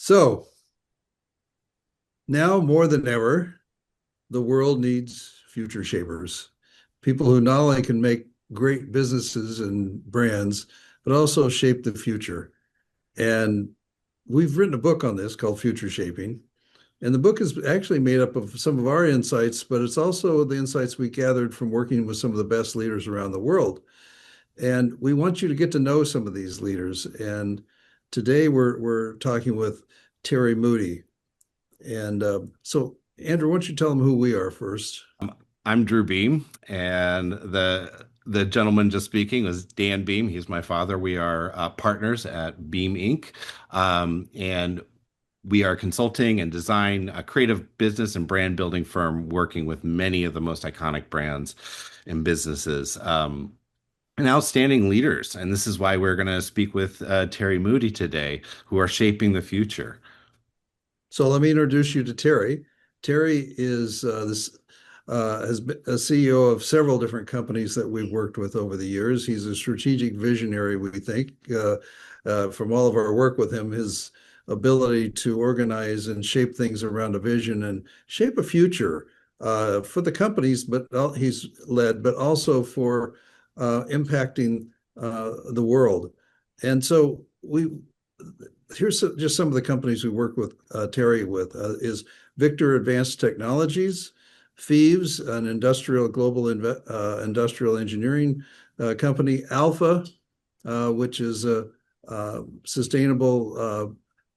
So now more than ever, the world needs future shapers, people who not only can make great businesses and brands, but also shape the future. And we've written a book on this called Future Shaping. And the book is actually made up of some of our insights, but it's also the insights we gathered from working with some of the best leaders around the world. And we want you to get to know some of these leaders. And today we're talking with Terry Moody. And so, Andrew, why don't you tell them who we are first? I'm Drew Beam, and the gentleman just speaking was Dan Beam. He's my father. We are partners at Beam Inc. And we are consulting and design a creative business and brand building firm working with many of the most iconic brands and businesses. And outstanding leaders. And this is why we're going to speak with Terry Moody today, who are shaping the future. So let me introduce you to Terry. Terry is this has been a CEO of several different companies that we've worked with over the years. He's a strategic visionary, we think. From all of our work with him, his ability to organize and shape things around a vision and shape a future for the companies, but he's led, but also for impacting the world. And so we here's just some of the companies we work with Terry with is Victor Advanced Technologies, Thieves, an industrial global industrial engineering company, Alpha, which is a sustainable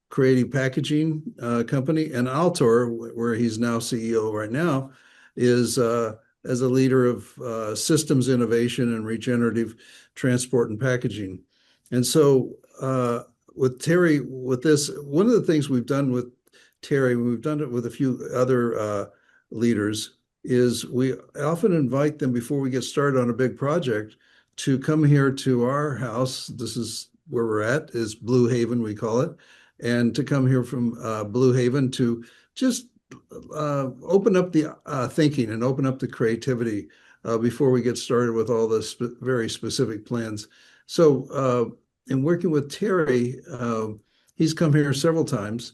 creative packaging company, and Altor, where he's now CEO right now, is as a leader of systems innovation and regenerative transport and packaging. And so with Terry, with this, one of the things we've done with Terry, we've done it with a few other leaders, is we often invite them before we get started on a big project to come here to our house. This is where we're at, is Blue Haven, we call it, and to come here from Blue Haven to just open up the thinking and open up the creativity before we get started with all the very specific plans. So, in working with Terry, he's come here several times.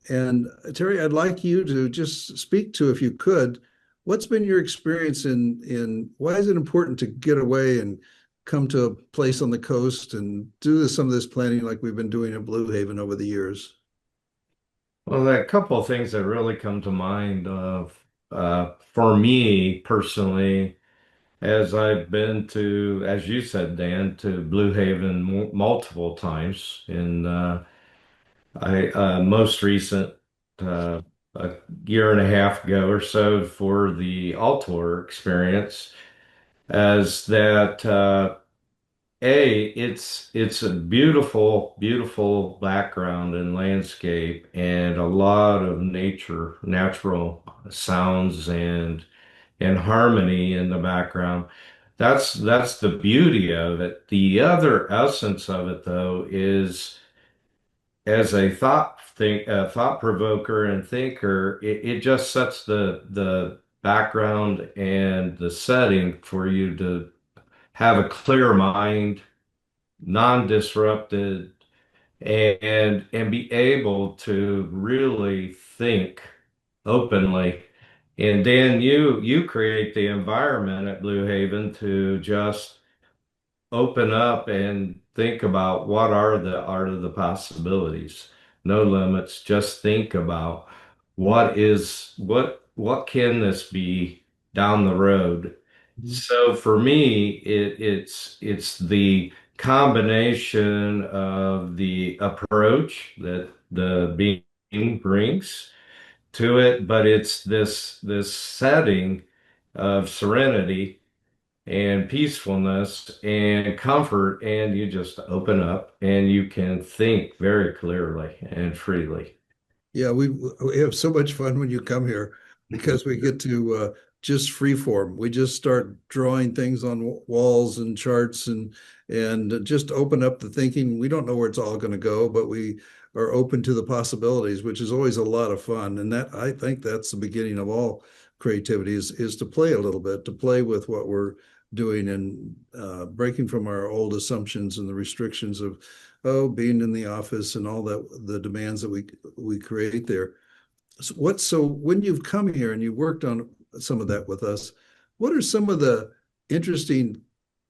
And Terry, I'd like you to just speak to, if you could, what's been your experience in why is it important to get away and come to a place on the coast and do some of this planning like we've been doing at Blue Haven over the years? Well, there are a couple of things that really come to mind for me personally, as I've been to, as you said, Dan, to Blue Haven multiple times. And I most recent a year and a half ago or so for the Altor experience, as that. It's a beautiful, beautiful background and landscape and a lot of natural sounds and harmony in the background. That's the beauty of it. The other essence of it though is as a thought provoker and thinker, it just sets the background and the setting for you to have a clear mind, non-disrupted, and be able to really think openly. And Dan, you create the environment at Blue Haven to just open up and think about what are the art of the possibilities. No limits, just think about what can this be down the road. Mhm. So for me, it's the combination of the approach that the being brings to it, but it's this setting of serenity and peacefulness and comfort, and you just open up and you can think very clearly and freely. Yeah, we have so much fun when you come here because we get to just free form. We just start drawing things on walls and charts and just open up the thinking. We don't know where it's all going to go, but we are open to the possibilities, which is always a lot of fun. And that I think that's the beginning of all creativity is to play a little bit, to play with what we're doing and breaking from our old assumptions and the restrictions oh, being in the office and all that, the demands that we create there. So when you've come here and you worked on some of that with us, what are some of the interesting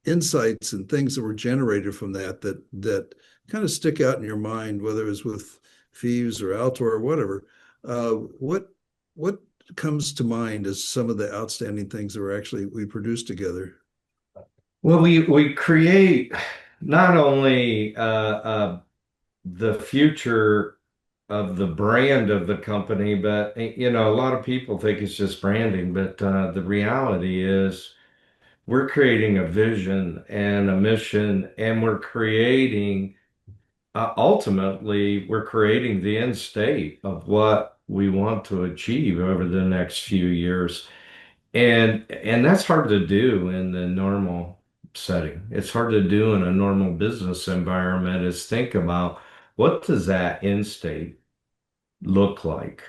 insights and things that were generated from that kind of stick out in your mind, whether it's with Thieves or Altor or whatever? What comes to mind as some of the outstanding things that we produced together? Well, we create not only the future of the brand of the company, but a lot of people think it's just branding, but the reality is we're creating a vision and a mission, and ultimately, we're creating the end state of what we want to achieve over the next few years. And that's hard to do in the normal setting. It's hard to do in a normal business environment is think about what does that end state look like?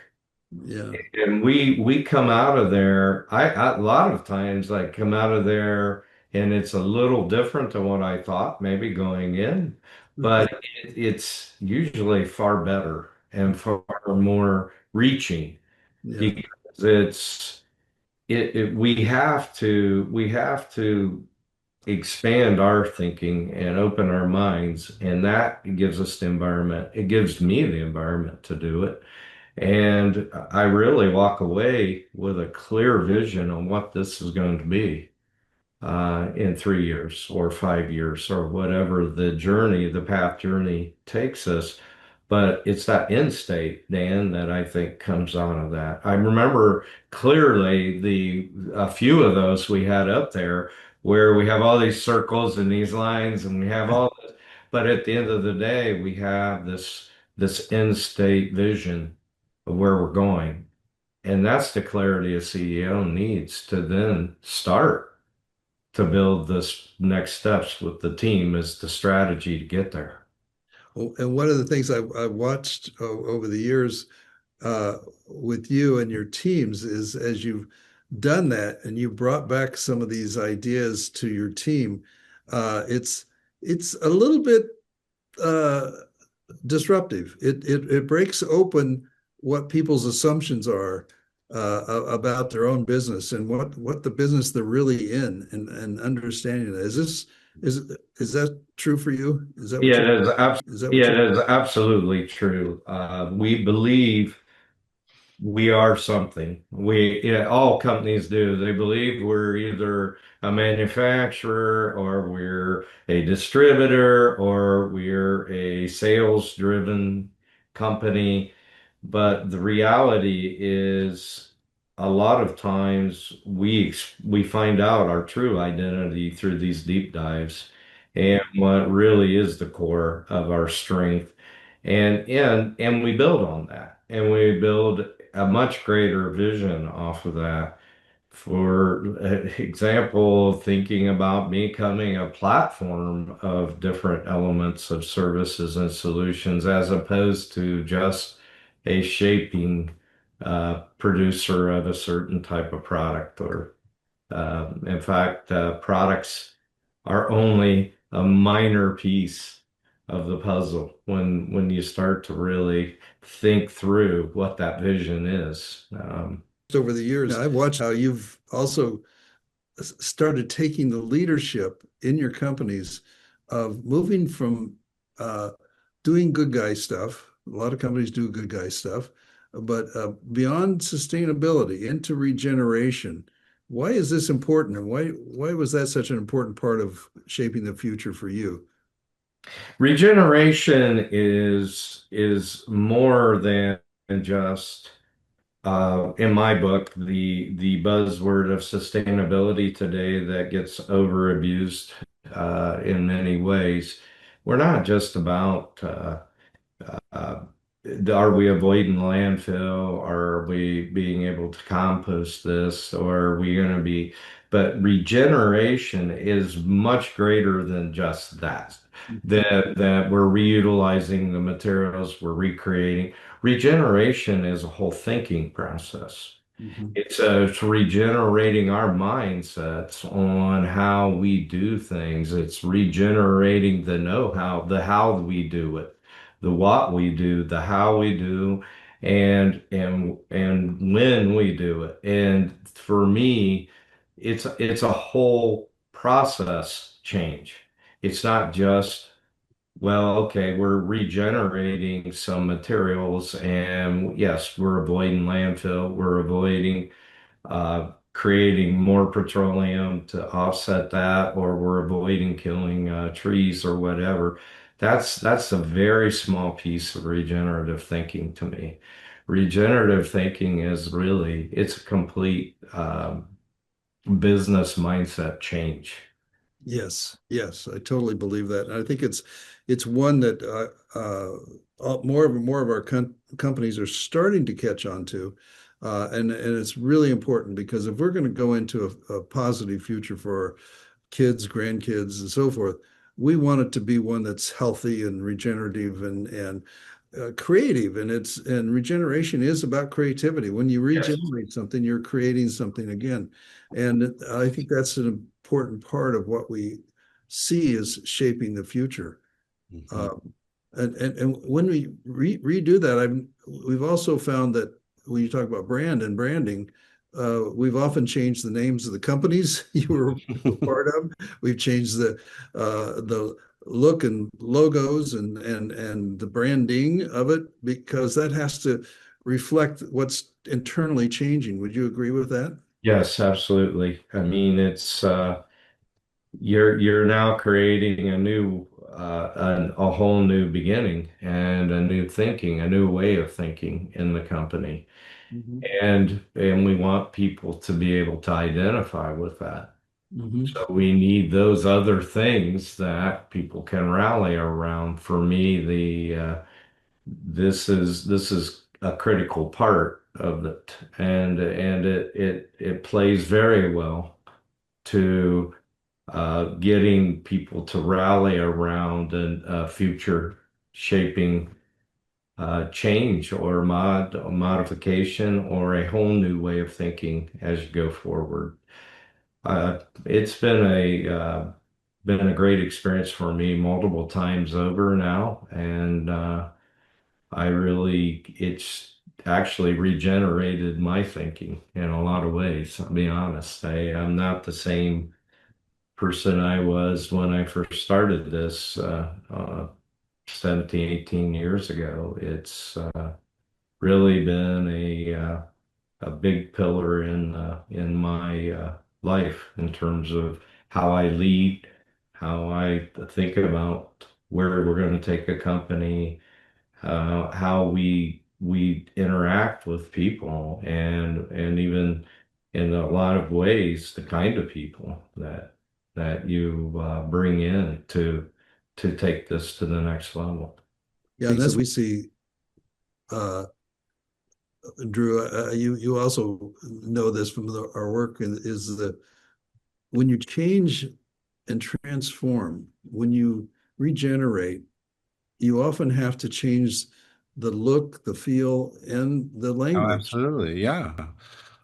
Yeah. And we come out of there. A lot of times I come out of there and it's a little different to what I thought maybe going in, but it's usually far better and far more reaching Yeah. because we have to expand our thinking and open our minds, and that gives us the environment. It gives me the environment to do it. And I really walk away with a clear vision on what this is going to be in 3 years or 5 years or whatever the path journey takes us. But it's that end state, Dan, that I think comes out of that. I remember clearly a few of those we had up there where we have all these circles and these lines and we have all this, but at the end of the day, we have this end state vision of where we're going. And that's the clarity a CEO needs to then start to build this next steps with the team is the strategy to get there. Well, and one of the things I watched over the years with you and your teams is as you've done that and you brought back some of these ideas to your team, it's a little bit uh, disruptive. It breaks open what people's assumptions are about their own business and what the business they're really in, and understanding that. Is that true for you? Yeah, Is that what yeah, you? it is absolutely true. We believe we are something. Yeah, all companies do. They believe we're either a manufacturer or we're a distributor or we're a sales driven company. But the reality is a lot of times we find out our true identity through these deep dives and what really is the core of our strength. And we build on that. And we build a much greater vision off of that. For example, thinking about becoming a platform of different elements of services and solutions as opposed to just a shaping producer of a certain type of product or in fact products are only a minor piece of the puzzle when you start to really think through what that vision is. Over the years, I've watched how you've also started taking the leadership in your companies of moving from uh, doing good guy stuff. A lot of companies do good guy stuff, but beyond sustainability into regeneration. Why is this important, and why was that such an important part of shaping the future for you? Regeneration is more than just in my book, the buzzword of sustainability today that gets over abused in many ways. We're not just about uh, are we avoiding landfill? Are we being able to compost this? Or are we going to be? But regeneration is much greater than just that. That we're reutilizing the materials, we're recreating. Regeneration is a whole thinking process. Mhm. It's regenerating our mindsets on how we do things. It's regenerating the know-how, the how we do it, the what we do, the how we do, and when we do it. And for me, it's a whole process change. It's not just, well, okay, we're regenerating some materials, and yes, we're avoiding landfill, we're avoiding creating more petroleum to offset that, or we're avoiding killing trees or whatever. That's a very small piece of regenerative thinking to me. Regenerative thinking is really, it's a complete business mindset change. Yes, yes, I totally believe that. And I think it's one that more of our companies are starting to catch on to, and it's really important because if we're going to go into a positive future for kids, grandkids, and so forth, we want it to be one that's healthy and regenerative and creative. And regeneration is about creativity. When you Yes. regenerate something, you're creating something again. And I think that's an important part of what we see is shaping the future. Mhm. Um, and when we redo that, we've also found that when you talk about brand and branding, we've often changed the names of the companies you were part of. We've changed the look and logos and the branding of it because that has to reflect what's internally changing. Would you agree with that? Yes, absolutely. I mean, it's you're now creating a new a whole new beginning and a new thinking, a new way of thinking in the company. Mhm. And we want people to be able to identify with that. Mhm. So we need those other things that people can rally around. For me, the this is a critical part of it, and it plays very well to getting people to rally around a future shaping change or modification or a whole new way of thinking as you go forward. It's been a great experience for me multiple times over now, and I really it's actually regenerated my thinking in a lot of ways. I'll be honest. I'm not the same person I was when I first started this 17, 18 years ago. It's really been a big pillar in my life in terms of how I lead, how I think about where we're going to take a company, how we interact with people, and even in a lot of ways, the kind of people that you bring in to take this to the next level. Yeah, and that's we see, uh, Drew. You also know this from our work, and is that when you change and transform, when you regenerate, you often have to change the look, the feel, and the Oh, language. absolutely. Yeah.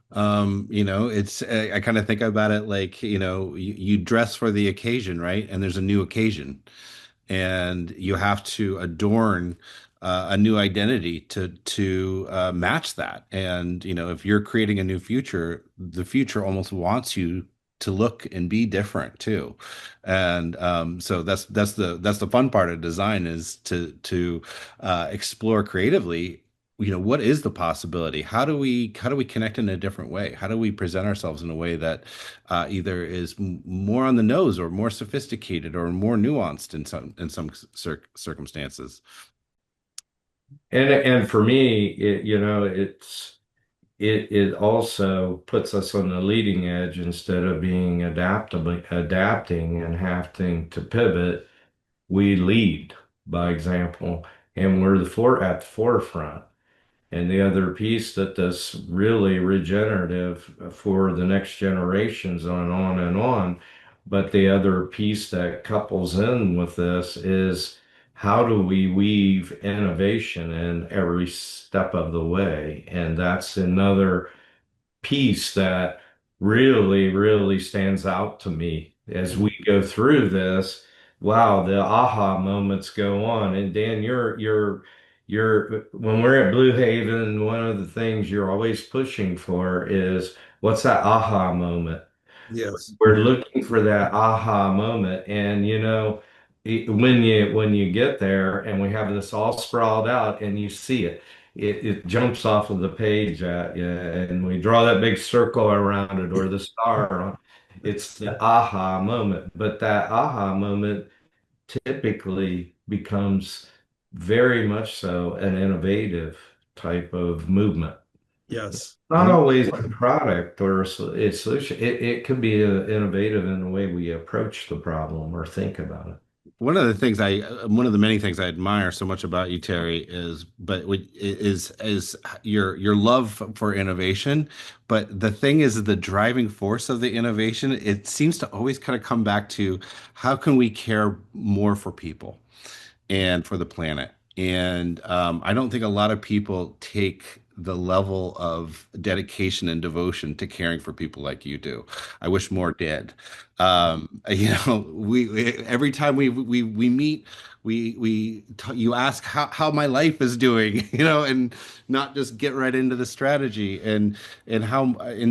It's I kind of think about it like, you dress for the occasion, right? And there's a new occasion, and you have to adorn a new identity to match that. And if you're creating a new future, the future almost wants you to look and be different too. And so that's the fun part of design is to explore creatively. What is the possibility? How do we connect in a different way? How do we present ourselves in a way that either is more on the nose or more sophisticated or more nuanced in some circumstances? And for me, it also puts us on the leading edge instead of being adapting and having to pivot. We lead by example, and we're at the forefront. And the other piece that that's really regenerative for the next generations on and on. But the other piece that couples in with this is how do we weave innovation in every step of the way? And that's another piece that really, really stands out to me as we go through this. Wow, the aha moments go on. And Dan, when we're at Blue Haven, one of the things you're always pushing for is what's that aha moment? Yes. We're looking for that aha moment, and when you get there and we have this all sprawled out and you see it, it jumps off of the page at you, and we draw that big circle around it or the star. It's the aha moment, but that aha moment typically becomes very much so an innovative type of movement. Yes. Not always a product or a solution. It could be innovative in the way we approach the problem or think about it. One of the many things I admire so much about you, Terry, is your love for innovation. But the thing is, the driving force of the innovation, it seems to always kind of come back to how can we care more for people and for the planet. And I don't think a lot of people take the level of dedication and devotion to caring for people like you do. I wish more did. Every time we meet, you ask how my life is doing, and not just get right into the strategy and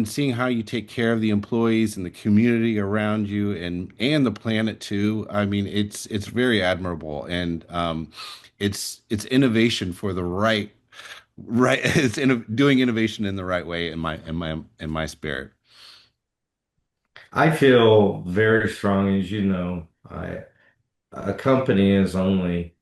seeing how you take care of the employees and the community around you and the planet too. I mean, it's very admirable and it's innovation for the right. Doing innovation in the right way in my spirit. I feel very strong, as you know. A company it's only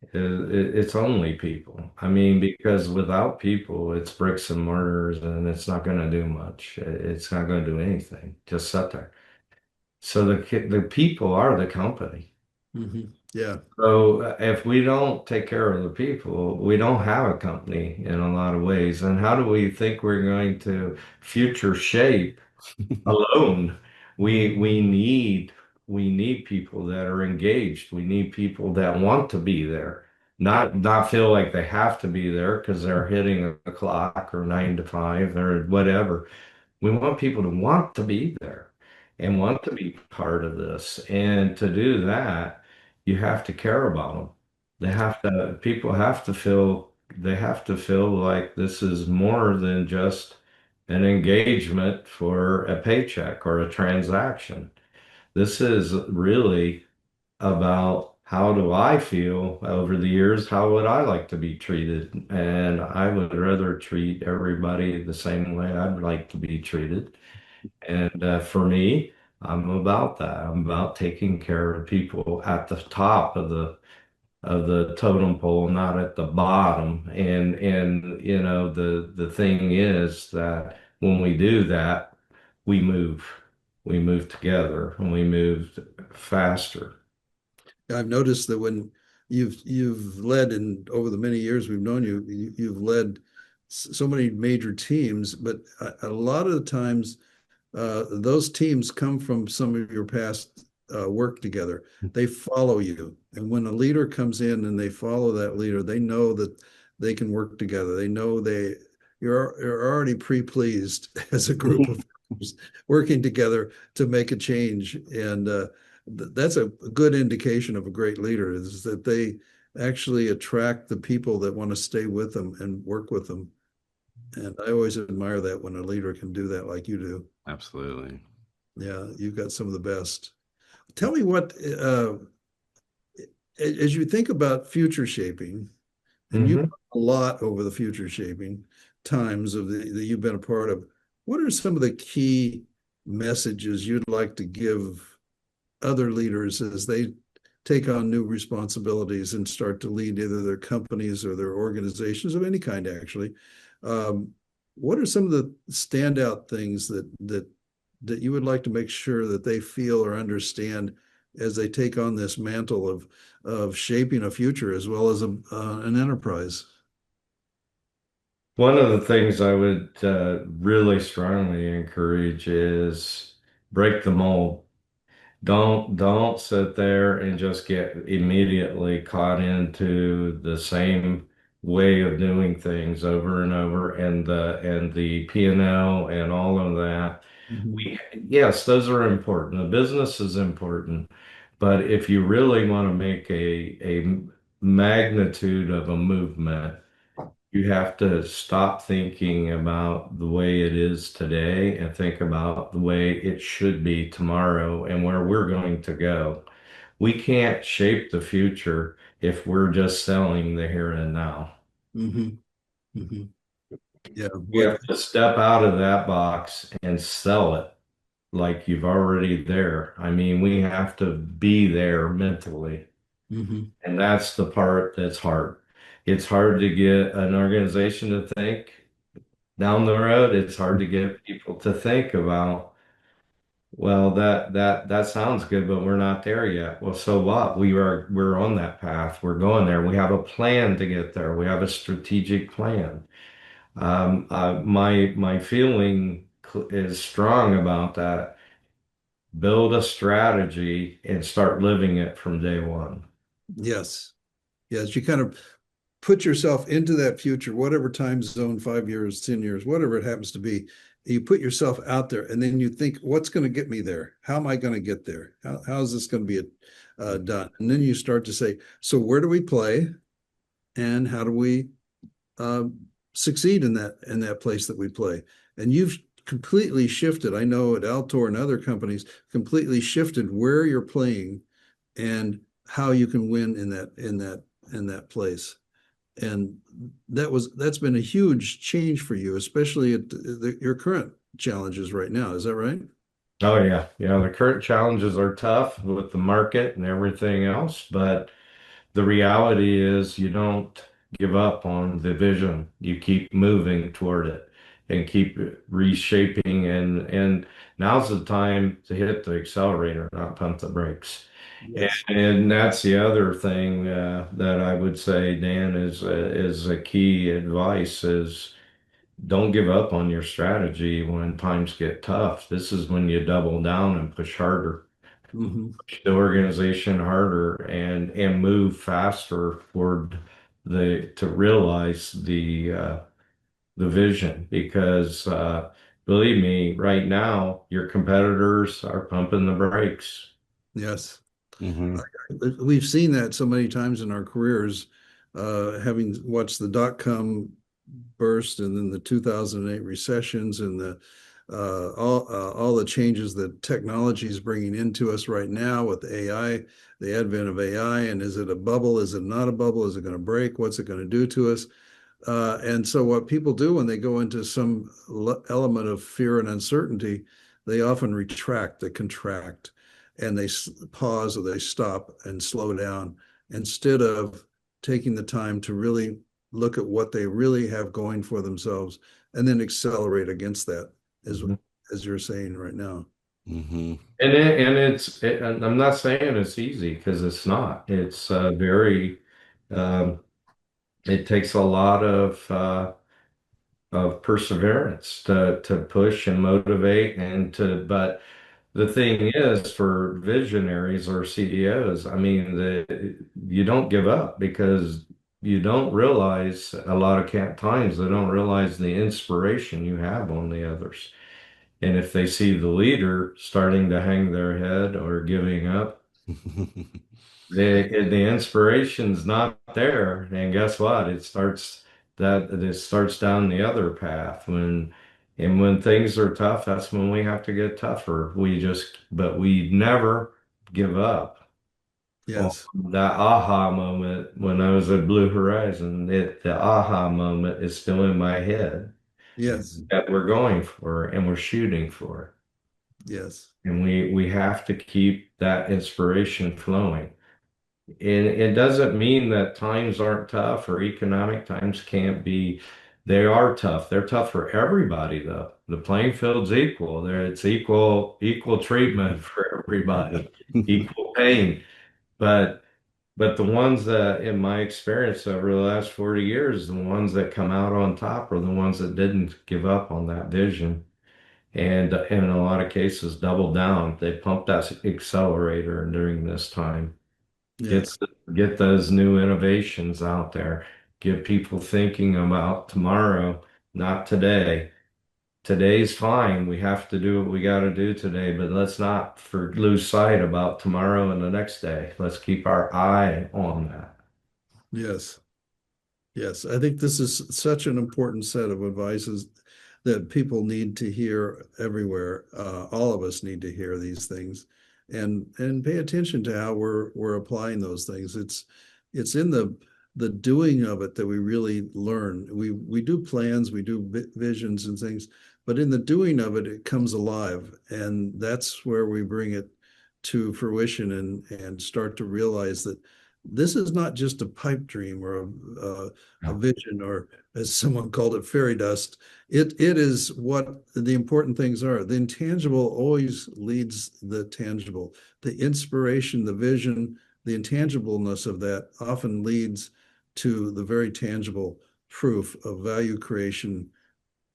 people. I mean, because without people, it's bricks and mortars, and it's not going to do much. It's not going to do anything. Just sit there. So the people are the company. Yeah. So if we don't take care of the people, we don't have a company in a lot of ways. And how do we think we're going to future shape alone? We need people that are engaged. We need people that want to be there, not feel like they have to be there because they're hitting a clock or 9 to 5 or whatever. We want people to want to be there and want to be part of this. And to do that, you have to care about them. People have to feel like this is more than just an engagement for a paycheck or a transaction. This is really about how do I feel over the years? How would I like to be treated? And I would rather treat everybody the same way I'd like to be treated. And for me, I'm about that. I'm about taking care of people at the top of the totem pole, not at the bottom. And the thing is that when we do that, we move. We move together and we move faster. I've noticed that when you've led and over the many years we've known you, you've led so many major teams, but a lot of the times those teams come from some of your past work together. They follow you. And when a leader comes in and they follow that leader, they know that they can work together. They know you're already pre-pleased as a group of working together to make a change. And that's a good indication of a great leader is that they actually attract the people that want to stay with them and work with them. And I always admire that when a leader can do that like you do. Absolutely. Yeah, you've got some of the best. Tell me as you think about future shaping, and you've Hmm. done a lot over the future shaping times that you've been a part of, what are some of the key messages you'd like to give other leaders as they take on new responsibilities and start to lead either their companies or their organizations of any kind, actually? Um, what are some of the standout things that you would like to make sure that they feel or understand as they take on this mantle of shaping a future as well as an enterprise? One of the things I would really strongly encourage is break the mold. Don't sit there and just get immediately caught into the same way of doing things over and over, and the P&L and all of that. Mhm. We, yes, those are important. The business is important, but if you really want to make a magnitude of a movement, you have to stop thinking about the way it is today and think about the way it should be tomorrow and where we're going to go. We can't shape the future if we're just selling the here and now. Mhm. Mhm. Yeah. We have to step out of that box and sell it like you've already there. I mean, we have to be there mentally. Mhm. And that's the part that's hard. It's hard to get an organization to think down the road. It's hard to get people to think about, well, that sounds good, but we're not there yet. Well, so what? We're on that path. We're going there. We have a plan to get there. We have a strategic plan. My feeling is strong about that. Build a strategy and start living it from day one. Yes. Yes. You kind of put yourself into that future, whatever time zone, 5 years, 10 years, whatever it happens to be. You put yourself out there and then you think, what's going to get me there? How am I going to get there? How is this going to be done? And then you start to say, so where do we play and how do we uh, succeed in that place that we play? And you've completely shifted. I know at Altor and other companies completely shifted where you're playing and how you can win in that place. And that's been a huge change for you, especially at your current challenges right now. Is that right? Oh yeah, yeah. The current challenges are tough with the market and everything else, but the reality is you don't give up on the vision. You keep moving toward it and keep reshaping and now's the time to hit the accelerator, not pump the brakes. Yes. And that's the other thing that I would say, Dan, is a key advice is don't give up on your strategy when times get tough. This is when you double down and push harder, Hmm. push the organization harder and move faster toward the to realize the vision because believe me, right now your competitors are pumping the brakes. Yes. Hmm. We've seen that so many times in our careers, having watched the dot-com burst and then the 2008 recessions and the all the changes that technology is bringing into us right now with AI, the advent of AI, and is it a bubble? Is it not a bubble? Is it going to break? What's it going to do to us? And so, what people do when they go into some element of fear and uncertainty, they often retract, they contract, and they pause or they stop and slow down instead of taking the time to really look at what they really have going for themselves and then accelerate against that, Mhm. as you're saying right now. Hmm. And I'm not saying it's easy because it's not. It's very um, it takes a lot of perseverance to push and motivate and to but the thing is for visionaries or CEOs, I mean you don't give up because you don't realize a lot of times they don't realize the inspiration you have on the others. And if they see the leader starting to hang their head or giving up, the inspiration's not there, and guess what? It starts down the other path. When things are tough, that's when we have to get tougher. But we never give up. Oh, Yes, that aha moment when I was at Blue Horizon, the aha moment is still in my head yes, that we're going for and we're shooting for. yes, And we have to keep that inspiration flowing. And it doesn't mean that times aren't tough or economic times can't be. They are tough. They're tough for everybody, though. The playing field's equal. It's equal treatment for everybody, equal pain. But but the ones that, in my experience over the last 40 years, the ones that come out on top are the ones that didn't give up on that vision. And in a lot of cases, doubled down. They pumped that accelerator during this time. Get yes. get those new innovations out there. get people thinking about tomorrow, not today. Today's fine. We have to do what we got to do today, but let's not lose sight about tomorrow and the next day. Let's keep our eye on that. Yes. Yes, I think this is such an important set of advices that people need to hear everywhere. All of us need to hear these things, and pay attention to how we're applying those things. It's in the doing of it that we really learn. We do plans, we do visions and things, but in the doing of it, it comes alive, and that's where we bring it to fruition and start to realize that this is not just a pipe dream or a vision, or as someone called it, fairy dust. It is what the important things are. The intangible always leads the tangible. The inspiration, the vision, the intangibleness of that often leads to the very tangible proof of value creation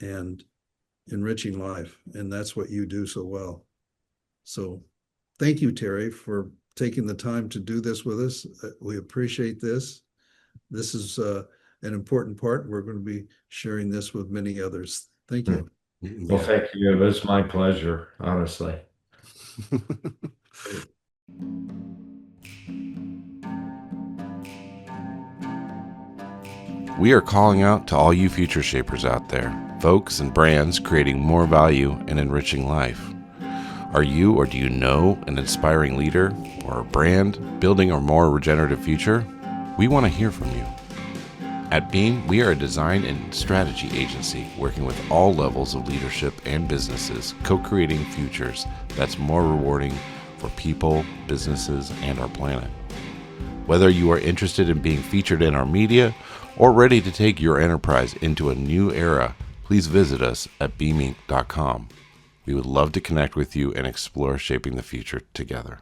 and enriching life. And that's what you do so well. So thank you, Terry, for taking the time to do this with us. We appreciate this. This is an important part. We're going to be sharing this with many others. Thank you. Well, thank you. It was my pleasure, honestly. We are calling out to all you future shapers out there, folks and brands creating more value and enriching life. Are you or do you know an inspiring leader or a brand building a more regenerative future? We want to hear from you. At Beam, we are a design and strategy agency working with all levels of leadership and businesses, co-creating futures that's more rewarding for people, businesses, and our planet. Whether you are interested in being featured in our media or ready to take your enterprise into a new era, please visit us at beaminc.com. We would love to connect with you and explore shaping the future together.